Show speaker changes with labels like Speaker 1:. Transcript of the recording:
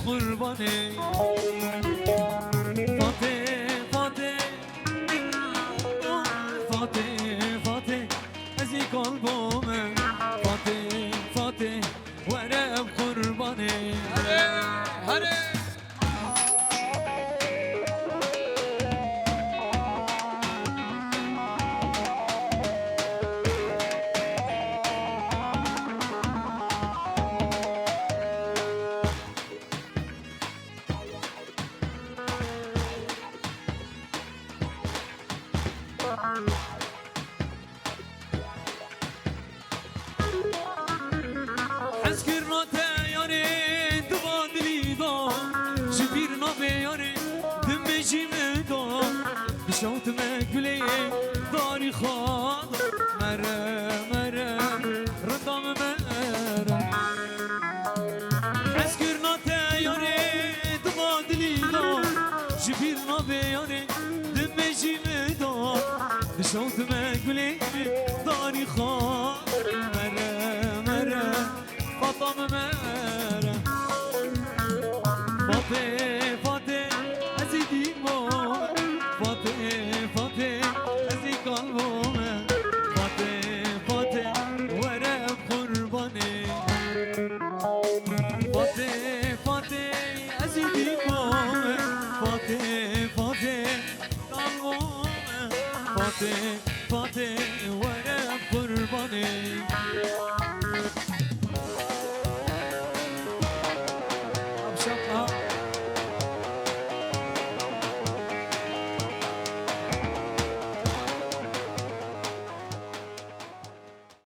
Speaker 1: بقرباني فاتي فاتي فاتي فاتي ازي قلبومه فاتي فاتي وانا بقرباني هري حسكرنا تياري تبادلي دا شبيرنا بياري دمجي مدا بشوت مقبلي داري خاض مرة مرة ردام مرة حسكرنا تياري تبادلي دا شبيرنا بياري دمجي مدا بشوت مقبلي داري خاض مرة مرة فاطم مرة فاتي فاتي أزيدي مو فاتي فاتي أزي قلبو فاتي فاتي ورا بقرباني فاتي فاتي أزيدي مو فاتي فاتي قلبو فاتي فاتي ورا بقرباني